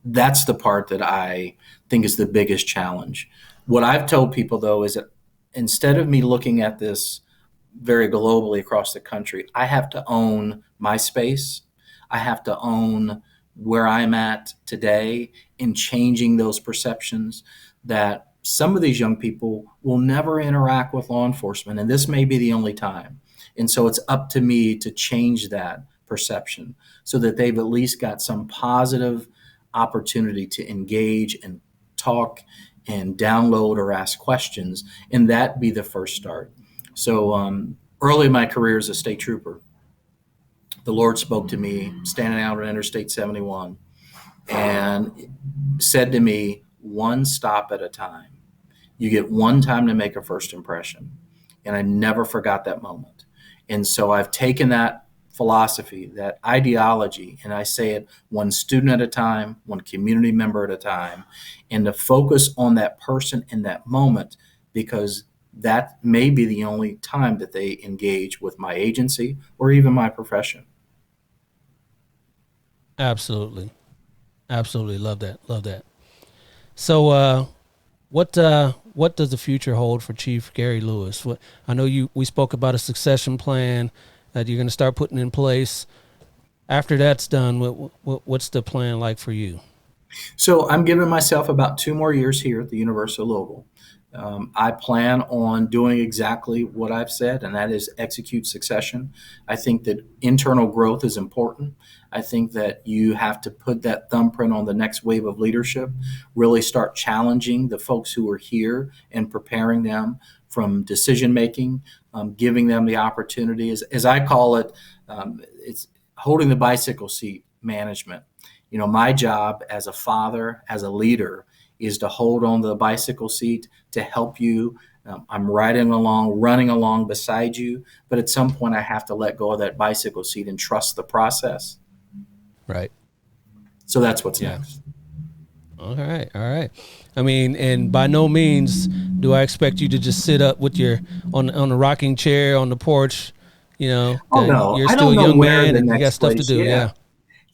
Speaker 1: That's the part that I think is the biggest challenge. What I've told people, though, is that instead of me looking at this very globally across the country, I have to own my space. I have to own where I'm at today in changing those perceptions that some of these young people will never interact with law enforcement, and this may be the only time. And so it's up to me to change that perception so that they've at least got some positive opportunity to engage and talk and download or ask questions, and that be the first start. So early in my career as a state trooper, the Lord spoke to me standing out on Interstate 71 and said to me, one stop at a time. You get one time to make a first impression. And I never forgot that moment. And so I've taken that philosophy, that ideology, and I say it one student at a time, one community member at a time, and to focus on that person in that moment, because that may be the only time that they engage with my agency or even my profession.
Speaker 3: Absolutely. Absolutely. Love that. Love that. So, what does the future hold for Chief Gary Lewis? I know we spoke about a succession plan that you're going to start putting in place. After that's done, what's the plan like for you?
Speaker 1: So I'm giving myself about 2 more years here at the University of Louisville. I plan on doing exactly what I've said, and that is execute succession. I think that internal growth is important. I think that you have to put that thumbprint on the next wave of leadership, really start challenging the folks who are here and preparing them from decision making, giving them the opportunity. As I call it, it's holding the bicycle seat management. My job as a father, as a leader, is to hold on to the bicycle seat to help you. I'm riding along, running along beside you, but at some point I have to let go of that bicycle seat and trust the process.
Speaker 3: Right.
Speaker 1: So that's what's next.
Speaker 3: All right. All right. I mean, and by no means do I expect you to just sit up with on the rocking chair on the porch.
Speaker 1: Oh no,
Speaker 3: you're
Speaker 1: I
Speaker 3: still
Speaker 1: don't
Speaker 3: a
Speaker 1: know
Speaker 3: young
Speaker 1: where
Speaker 3: man
Speaker 1: the
Speaker 3: and you
Speaker 1: next
Speaker 3: got stuff
Speaker 1: place,
Speaker 3: to do. Yeah.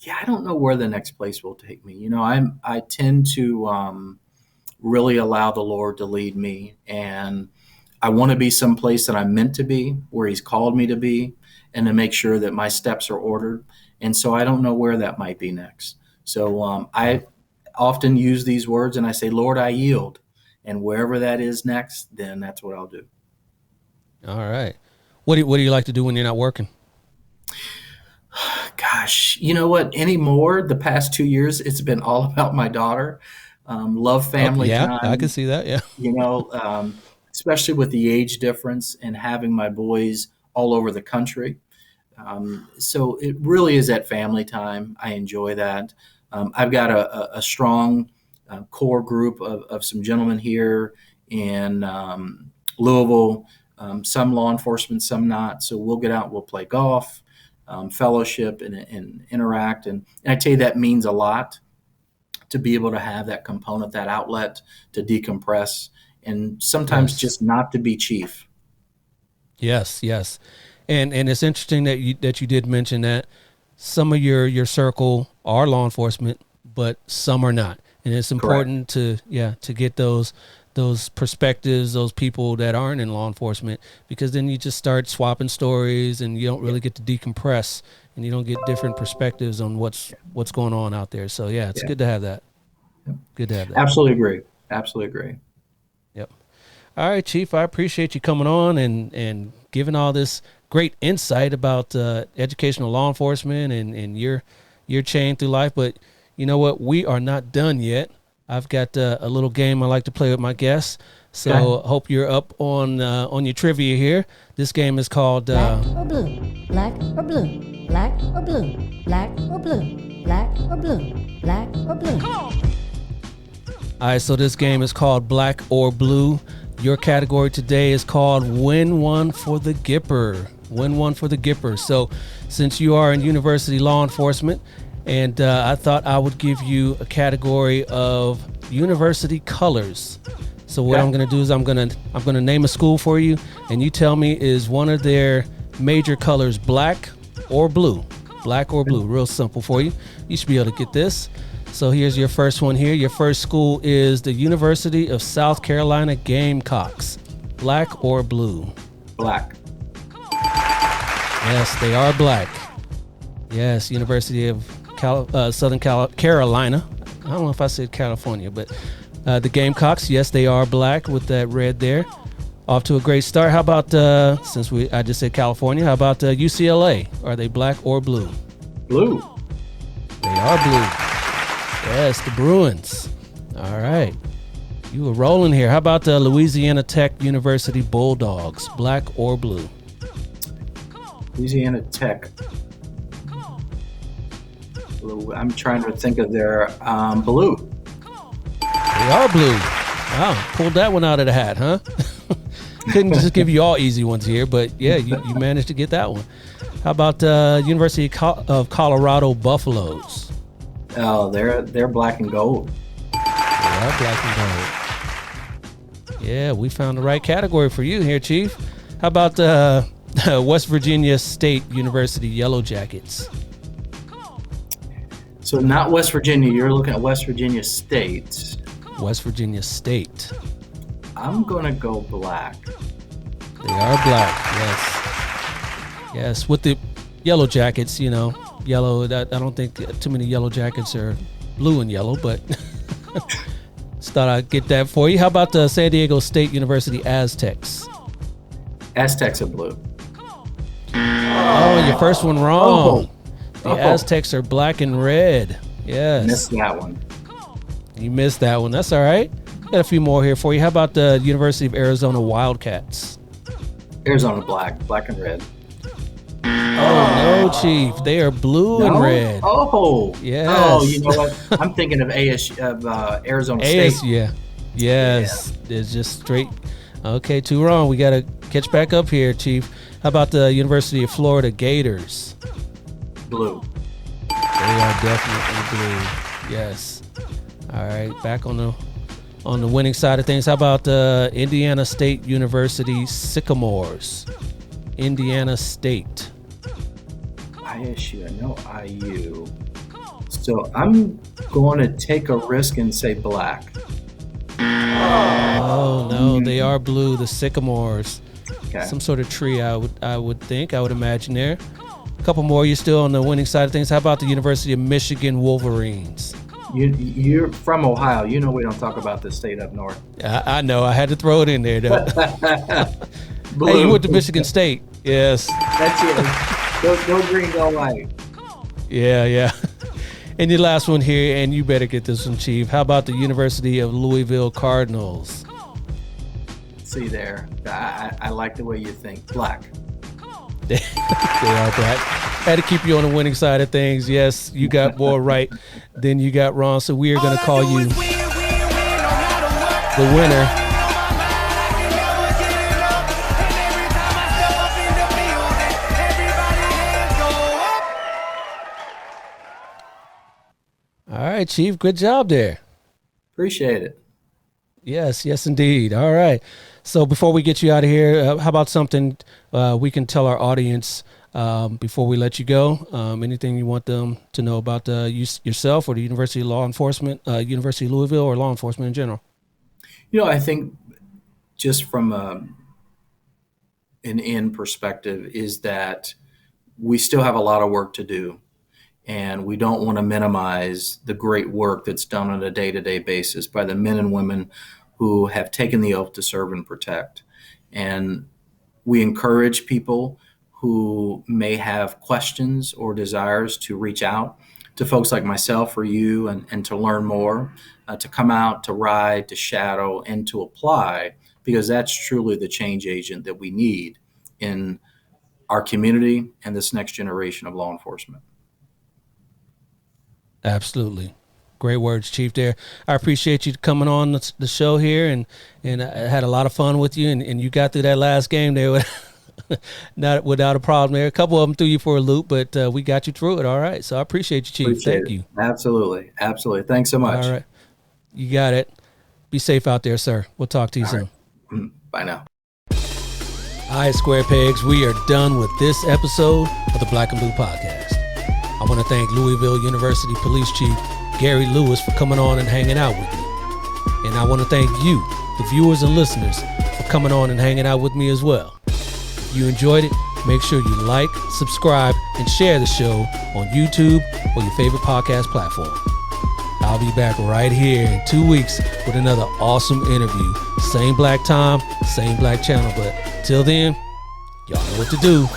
Speaker 1: Yeah, I don't know where the next place will take me. I tend to really allow the Lord to lead me, and I want to be someplace that I'm meant to be, where He's called me to be, and to make sure that my steps are ordered. And so I don't know where that might be next. So I often use these words and I say, Lord, I yield. And wherever that is next, then that's what I'll do.
Speaker 3: All right. What do you like to do when you're not working?
Speaker 1: Gosh, you know what? Anymore, the past 2 years, it's been all about my daughter. Love family
Speaker 3: yeah, I can
Speaker 1: time,
Speaker 3: see that. Yeah.
Speaker 1: Especially with the age difference and having my boys all over the country. So it really is that family time. I enjoy that. I've got a strong core group of some gentlemen here in Louisville, some law enforcement, some not. So we'll get out, we'll play golf, fellowship, and interact. And I tell you, that means a lot to be able to have that component, that outlet to decompress, and sometimes just not to be chief.
Speaker 3: Yes, yes. And it's interesting that you did mention that some of your circle are law enforcement, but some are not. And it's important to get those perspectives, those people that aren't in law enforcement, because then you just start swapping stories and you don't really get to decompress, and you don't get different perspectives on what's going on out there. So it's good to have that. Good to have that.
Speaker 1: Absolutely agree.
Speaker 3: Yep. All right, Chief, I appreciate you coming on and giving all this great insight about educational law enforcement and your chain through life. But you know what? We are not done yet. I've got a little game I like to play with my guests. So hope you're up on your trivia here. This game is called
Speaker 4: Black or blue, black or blue, black or blue, black or blue, black or blue, black or blue.
Speaker 3: All right, so this game is called Black or Blue. Your category today is called Win One for the Gipper. Win One for the Gipper. So since you are in university law enforcement, and I thought I would give you a category of university colors. So what I'm going to do is I'm going to name a school for you, and you tell me, is one of their major colors black or blue? Black or blue. Real simple for you. You should be able to get this. So here's your first one here. Your first school is the University of South Carolina Gamecocks. Black or blue?
Speaker 1: Black.
Speaker 3: Yes, they are black. Yes, University of Southern Carolina. I don't know if I said California, but the Gamecocks, yes, they are black with that red there. Off to a great start. How about, I just said California, how about UCLA? Are they black or blue?
Speaker 1: Blue.
Speaker 3: They are blue. Yes, the Bruins. All right. You were rolling here. How about the Louisiana Tech University Bulldogs? Black or blue?
Speaker 1: Louisiana Tech. Blue. I'm trying to think of their blue.
Speaker 3: They are blue. Wow, pulled that one out of the hat, huh? Couldn't just give you all easy ones here, but yeah, you managed to get that one. How about University of Colorado Buffaloes?
Speaker 1: Oh, they're black and gold.
Speaker 3: They are black and gold. Yeah, we found the right category for you here, Chief. How about West Virginia State University Yellow Jackets?
Speaker 1: So not West Virginia. You're looking at West Virginia State.
Speaker 3: West Virginia State.
Speaker 1: I'm going to go black.
Speaker 3: They are black, yes. Yes, with the Yellow Jackets, yellow. I don't think too many Yellow Jackets are blue and yellow, but just thought I'd get that for you. How about the San Diego State University Aztecs?
Speaker 1: Aztecs are blue.
Speaker 3: Oh, your first one wrong. The Aztecs are black and red. Yes.
Speaker 1: Missed that one.
Speaker 3: You missed that one. That's all right. Got a few more here for you. How about the University of Arizona Wildcats?
Speaker 1: Arizona black and red.
Speaker 3: Oh, no, Chief. They are blue and red.
Speaker 1: Oh.
Speaker 3: Yes.
Speaker 1: Oh, you know what? I'm thinking of Arizona State.
Speaker 3: Yeah. Yes. Yeah. It's just straight. Okay, two wrong. We got to catch back up here, Chief. How about the University of Florida Gators?
Speaker 1: Blue.
Speaker 3: They are definitely blue. Yes. All right, back on the winning side of things. How about Indiana State University Sycamores? Indiana State.
Speaker 1: ISU. I know IU. So I'm going to take a risk and say black.
Speaker 3: Oh no, they are blue. The Sycamores.
Speaker 1: Okay.
Speaker 3: Some sort of tree, I would imagine there. A couple more. You're still on the winning side of things. How about the University of Michigan Wolverines?
Speaker 1: You're from Ohio. You know we don't talk about the state up north.
Speaker 3: I know. I had to throw it in there, though.
Speaker 1: Blue.
Speaker 3: Hey, you went to Michigan State. Yes.
Speaker 1: That's it. No green, no white.
Speaker 3: Yeah. And your last one here, and you better get this one, Chief. How about the University of Louisville Cardinals?
Speaker 1: See there. I like the way you think. Black.
Speaker 3: They are black. Had to keep you on the winning side of things. Yes, you got more right than you got wrong. So we are going to call you the winner. All right, Chief. Good job there.
Speaker 1: Appreciate it.
Speaker 3: Yes, indeed. All right. So before we get you out of here, how about something we can tell our audience before we let you go? Anything you want them to know about yourself or the University of Law Enforcement, University of Louisville, or law enforcement in general?
Speaker 1: I think just from an end perspective is that we still have a lot of work to do. And we don't want to minimize the great work that's done on a day-to-day basis by the men and women who have taken the oath to serve and protect. And we encourage people who may have questions or desires to reach out to folks like myself or you and to learn more, to come out, to ride, to shadow, and to apply, because that's truly the change agent that we need in our community and this next generation of law enforcement.
Speaker 3: Absolutely. Great words, Chief, there. I appreciate you coming on the show here, and I had a lot of fun with you, and you got through that last game there not without a problem there. A couple of them threw you for a loop, but we got you through it all right. So I appreciate you, Chief. Thank you.
Speaker 1: Absolutely. Thanks so much.
Speaker 3: All right. You got it. Be safe out there, sir. We'll talk to you soon.
Speaker 1: Right. Bye now.
Speaker 3: All right, Square Pegs, we are done with this episode of the Black and Blue Podcast. I want to thank Louisville University Police Chief Gary Lewis for coming on and hanging out with me. And I want to thank you, the viewers and listeners, for coming on and hanging out with me as well. If you enjoyed it, make sure you like, subscribe, and share the show on YouTube or your favorite podcast platform. I'll be back right here in 2 weeks with another awesome interview. Same black time, same black channel, but till then, y'all know what to do.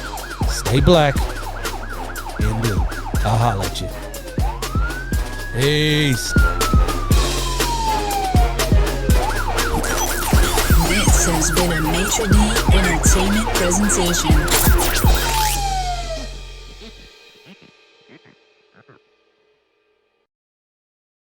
Speaker 3: Stay black and blue. I'll holler at you. Peace.
Speaker 5: This has been a Maitre D Entertainment presentation.